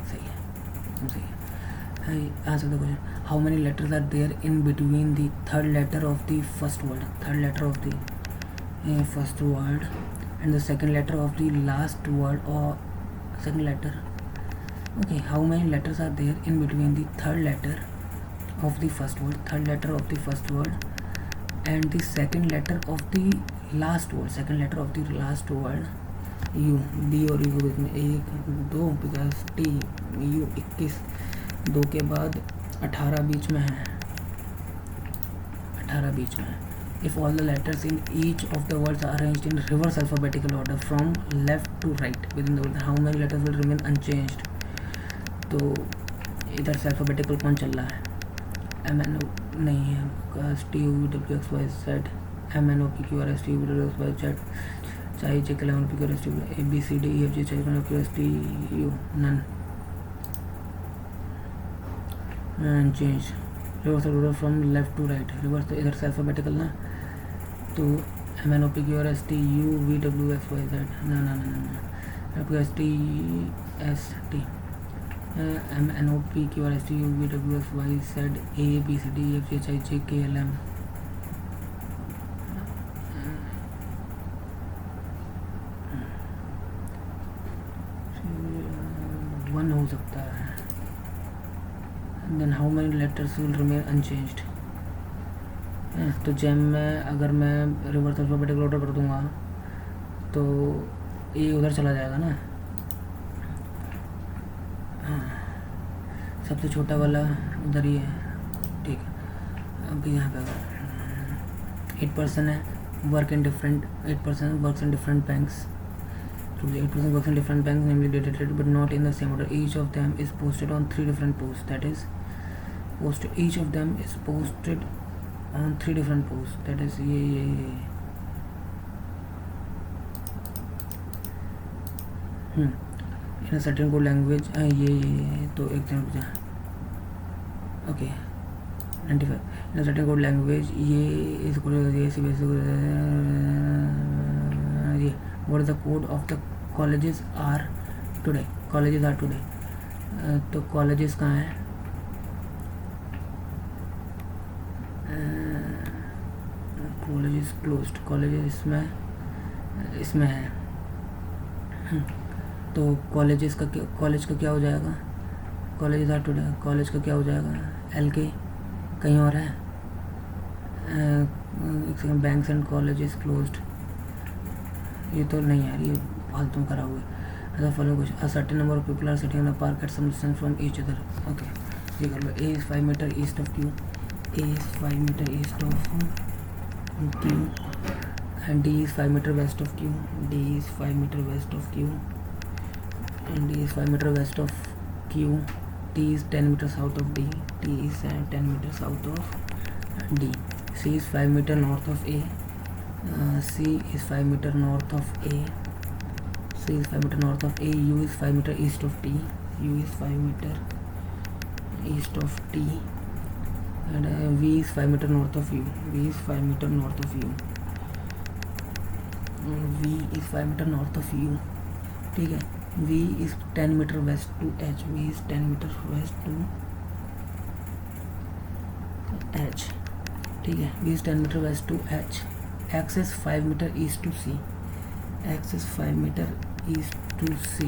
सही है. एकदम सही है. Answer the question. How many letters are there in between the third letter of the first word? Third letter of the first word and the second letter of the last word और second letter. Okay. How many letters are there in between the third letter of the first word, third letter of the first word and the second letter of the last word, second letter of the last word. U, D और U के बीच में 1 2 बिकॉज T U 21. 2 के बाद 18 बीच में है. 18 बीच में है. If all the letters in each of the words are arranged in reverse alphabetical order from left to right within the word, how many letters will remain unchanged? तो इधर से alphabetical कौन चल रहा है? MN नहीं है. T U V W X Y Z. MN O P Q R S T U V W X Y Z. चाहे J K L M N O P Q R S T U A B C D E F G H I J K L M N O P Q R S T U none. Change. Reverse order from left to right. Reverse तो इधर से alphabetical ना. तो MN O P Q R S T U V W X Y Z. ना P S T S T. MN O P Q R S T U V W X Y Z A B C D E F G H I J K L M 1 हो सकता है। Then how many letters will remain unchanged. तो जेम में अगर मैं रिवर्स अल्फाबेटिकल ऑर्डर कर दूंगा तो ए उधर चला जाएगा ना। हाँ, सबसे छोटा वाला उधर ही है, ठीक है। अभी यहाँ पे 8% है, work in different 8% works in different banks, 8% works in different banks, namely dated but not in the same order. Each of them is posted on 3 different posts. That is, each of them is posted on 3 different posts. That is ये in a certain code language ये तो एक जन बचा। Okay 95 in a certain code language ये इसको ये what is the code of the colleges are today? Colleges are today. तो colleges कहाँ है? Colleges closed. Colleges इसमें है। तो colleges का college का क्या हो जाएगा? Colleges are today. College का क्या हो जाएगा? LK कहीं और है? Banks and colleges closed. ये तो नहीं यार, ये फालतू करा हुआ है। ऐसा फॉलो कुछ a certain number of people are sitting in a park at some distance from each other. Okay, ये कर लो। A is 5 metre east of Q, A is 5 metre east of Q and D is 5 metre west of Q, D is 5 metre west of Q and D is 5 metre west of Q, T is 10 metre south of D, T is 10 metre south of D, C is 5 metre north of A, C is 5 meter north of A, C is 5 meter north of A, U is 5 meter east of T, U is 5 meter east of T and V is 5 meter north of U, V is 5 meter north of U, V is 5 meter north of U, ठीक है। V is 10 meter west to H, V is 10 meter west to H, ठीक है। V is 10 meter west to H, X is 5 meter east to C, X is 5 meter east to C,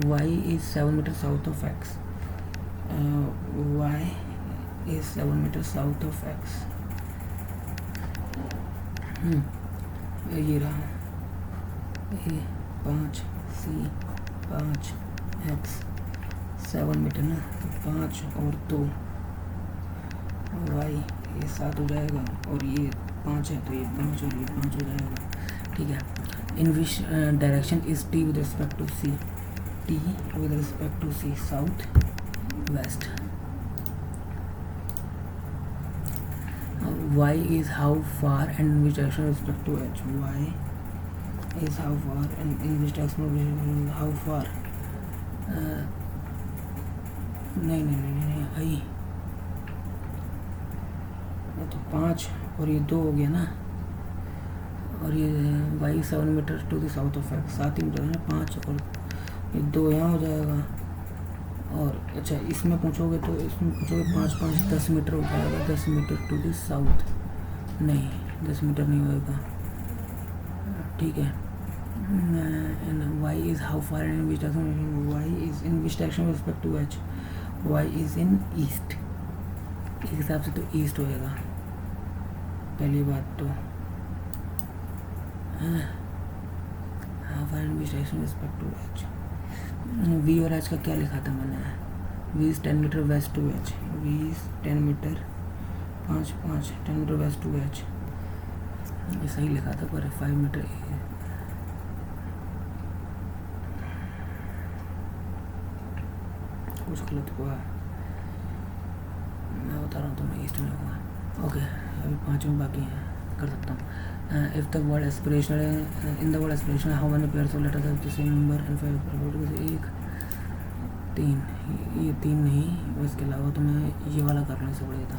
Y is 7 meter south of X, Y is 7 meter south of X, ये रहा A 5 C 5 X 7 मीटर ना, 5 और 2 Y ये 7 हो जाएगा और ये 5 है तो ये 5 और ये 5 हो जाएगा, ठीक है। In which direction is T with respect to C, T with respect to C south west, Y is how far and in which direction respect to H, Y is how far and in which direction how far, नहीं आई तो 5 और ये 2 हो गया ना, और ये Y 7 metre to the south of X, 7 metre है ना, 5 और ये 2 यहाँ हो जाएगा। और अच्छा इसमें पूछोगे तो इसमें पूछोगे 5 5 10 मीटर हो जाएगा, 10 मीटर टू द साउथ, नहीं 10 मीटर नहीं होएगा, ठीक है। Y is how far in which direction, Y is in which direction respect to H, Y is in east, इस हिसाब से तो ईस्ट होएगा पहली बात तो। How far in which direction respect to H, V और एच का क्या लिखा था मैंने, V is 10 metre west to H, V is 10 metre 5 5 10 metre west to H, ये सही लिखा था पर 5 मीटर कुछ गलत हुआ, मैं बता रहा हूँ तुम्हें ईस्ट में हुआ। ओके, अभी 5 में बाकी हैं, कर सकता हूँ। If the word aspirational in the word aspirational how many pairs of letters have the same number and 5 1 3, ये 3 नहीं, इसके अलावा तो मैं ये वाला करने से बढ़िया था,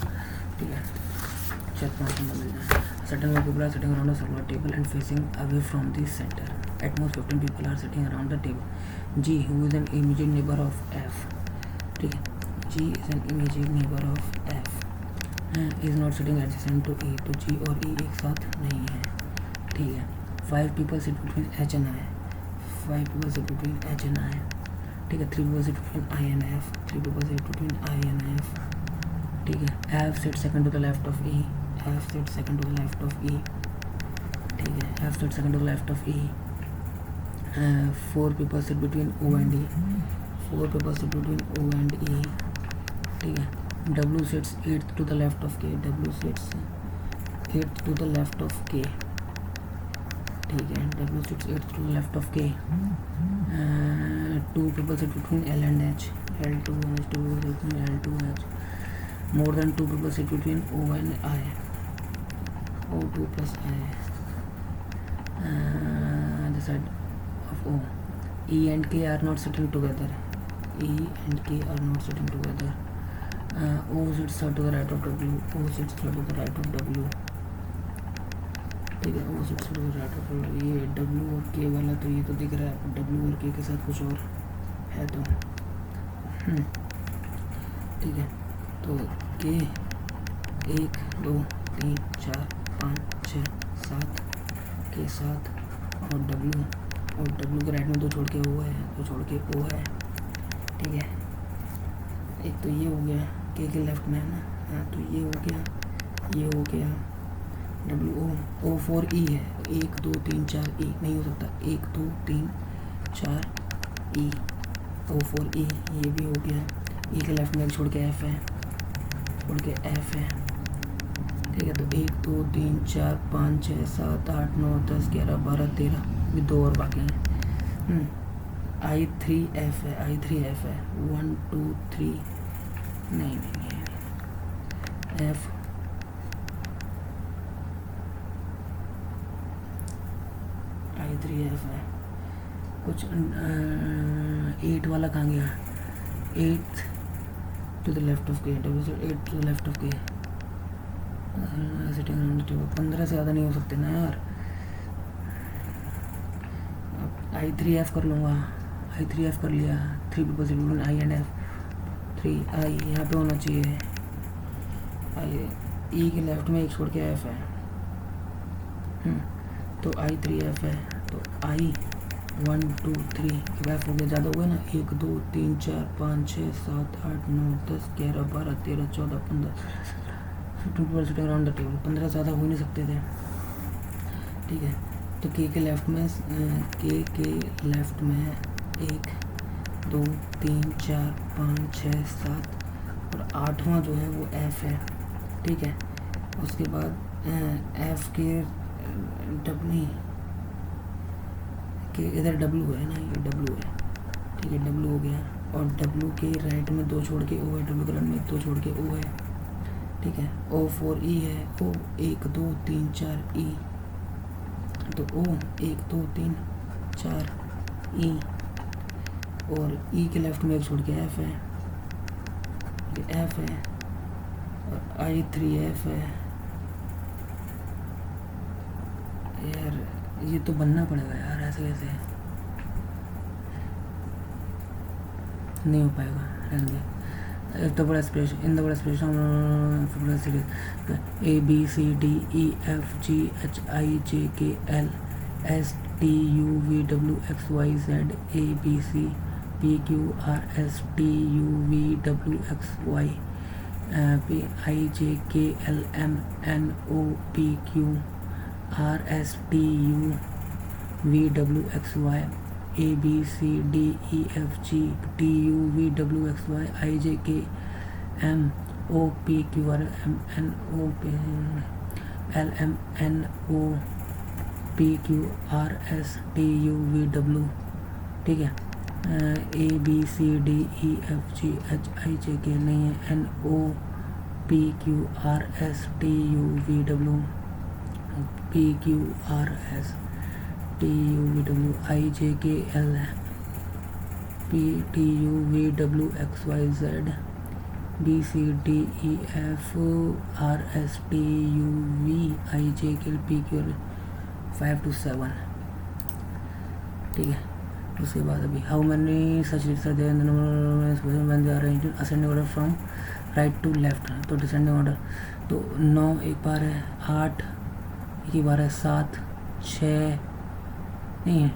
ठीक है। शायद 5 नंबर मिल जाए। Certain people are sitting around a circular table and facing away from the centre, at most 15 people are sitting around the table. G who is an immediate neighbour of F, ठीक है। G is an immediate neighbor of F, is not sitting adjacent to E, तो G और E एक साथ नहीं है, ठीक है। 5 people sit between H and I, 5 people sit between H and I, ठीक है, 3 people sit between I and F, 3 people sit between I and F, ठीक है। F sits second to the left of E, F sits second to the left of E, ठीक है, F sits second to the left of E। 4 people sit between O and E, 4 people sit between O and E, ठीक है। W sits 8th to the left of K, W sits 8th to the left of K, ठीक है, W sits 8th to the left of K। 2 people sit between L and H, L2 H, 2 people sit between L2 H। More than 2 people sit between O and I, O2 plus I, the side of O। E and K are not sitting together, E and K are not sitting together। O sits third to the right of W, O sits third to the right of W, ठीक है, O sits third to the right of W। ये W और K वाला तो ये तो दिख रहा है, W और K के साथ कुछ और है तो ठीक है। तो K 1 2 3 4 5 6 7 के साथ और W के राइट में 2 छोड़ के O है, 2 छोड़ के O है, ठीक है। एक तो ये हो गया, K के लेफ्ट में है ना, हाँ, तो ये हो गया, ये हो गया। W O 4 E है, 1 2 3 4 E नहीं हो सकता, 1 2 3 4 E, O 4 E ये भी हो गया। E के लेफ्ट में छोड़ के F है, छोड़ के F है, ठीक है। तो 1 2 3 4 5 6 7 8 9 10 11 12 13 भी 2 और बाकी हैं। I3F है, I3F है, 1 2 3 नहीं F I3F है। कुछ 8 वाला कहाँ गया, 8 to the left of K, W से 8 to the left of K, sitting on the table. 15 से ज़्यादा नहीं हो सकते ना यार। I3F कर लूँगा, I3F कर लिया। 3 people sit between I and F, 3 I यहाँ पे होना चाहिए, I E के लेफ्ट में 1 छोड़ के F है, तो I3F है। तो I 1 2 3 F हो गया, ज़्यादा हुआ ना, 1 2 3 4 5 6 7 8 9 10 11 12 13 14 15 15 सिटिंग अराउंड द टेबल। 15 ज़्यादा हो नहीं सकते थे, ठीक है। तो K के लेफ्ट में 1 2 3 4 5 6 7 और 8वां जो है वो F है, ठीक है। उसके बाद F के W के इधर W है ना, ये W है, ठीक है, W हो गया। और W के राइट में 2 छोड़ के O है, W के राइट में 2 छोड़ के O है, ठीक है। O 4 E है, O 1 2 3 4 E, तो O 1 2 3 4 E, और E के लेफ्ट में 1 छोड़ के F है, ये F है, और I3F है। यार ये तो बनना पड़ेगा यार, ऐसे कैसे नहीं हो पाएगा, रहने दे। एक तो बड़ा स्पेशल इन द बड़ा special A B C D E F G H I J K L S T U V W X Y Z A B C P Q R S T U V W X Y P I J K L M N O P Q R S T U V W X Y A B C D E F G T U V W X Y I J K M O P Q R M N O P L M N O P Q R S T U V W, ठीक है। A B C D E F G H I J K नहीं है, N O P Q R S T U V W P Q R S T U V W I J K L P T U V W X Y Z B C D E F R S T U V I J K L P Q R 5 to 7, ठीक है। उसके बाद अभी how many such lits are there in the number when they are arranged in ascending order from right to left, तो डिसेंडिंग ऑर्डर। तो 9 एक बार है, 8 एक ही बार है, 7 6 नहीं है,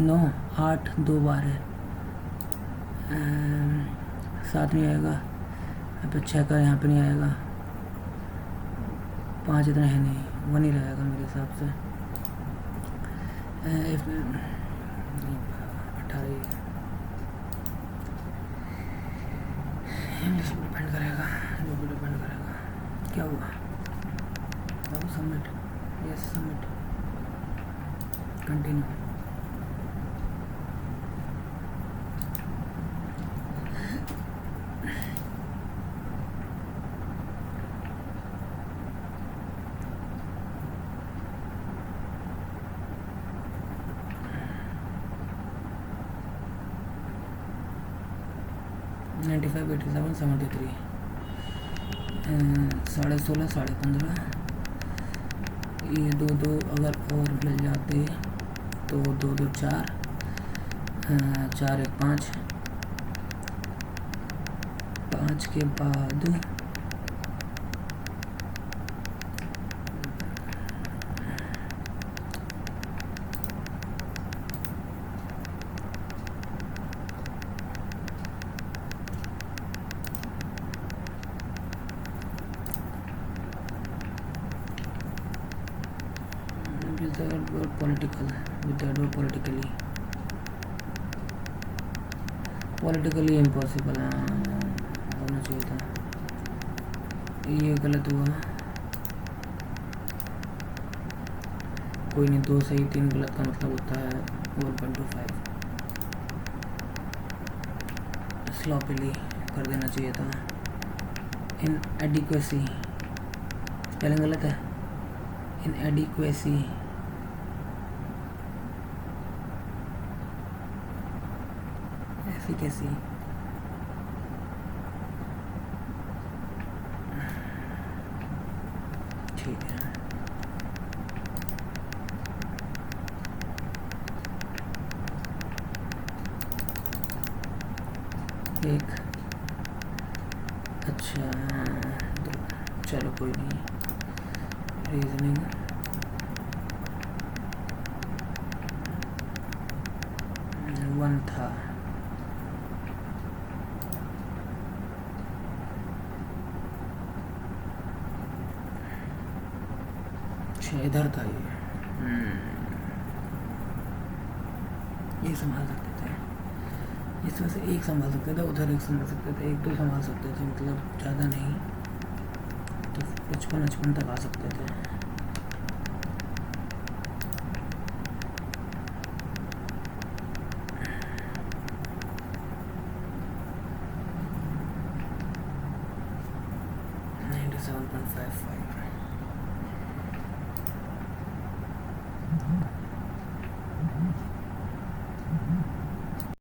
9 8 2 बार है, 7 नहीं आएगा, यहाँ पे 6 का यहाँ पे नहीं आएगा, 5 इतना है नहीं, 1 ही रहेगा मेरे हिसाब से। 18 इंग्लिश डिपेंड करेगा, जो भी डिपेंड करेगा। क्या हुआ बाबू? Submit, yes submit, continue. $95, 87, 73, 16.5, 15.5, ये 2 अगर और मिल जाते तो 2 4, 4 1 5, 5 के बाद पॉलिटिकली इम्पॉसिबल होना चाहिए था, ये गलत हुआ। कोई नहीं, 2 सही 3 गलत का मतलब होता है 1.25। स्लॉपिली कर देना चाहिए था। इनएडिक्वेसी, स्पेलिंग गलत है, इनएडिक्वेसी। एफिकेसी, ठीक है। एक, अच्छा 2, चलो कोई नहीं। रीजनिंग वन था, अच्छा इधर था ये संभाल सकते थे, इसमें से एक संभाल सकते थे, उधर एक संभाल सकते थे, 1 2 संभाल सकते थे, मतलब ज़्यादा नहीं, तो 55 तक आ सकते थे। $97.55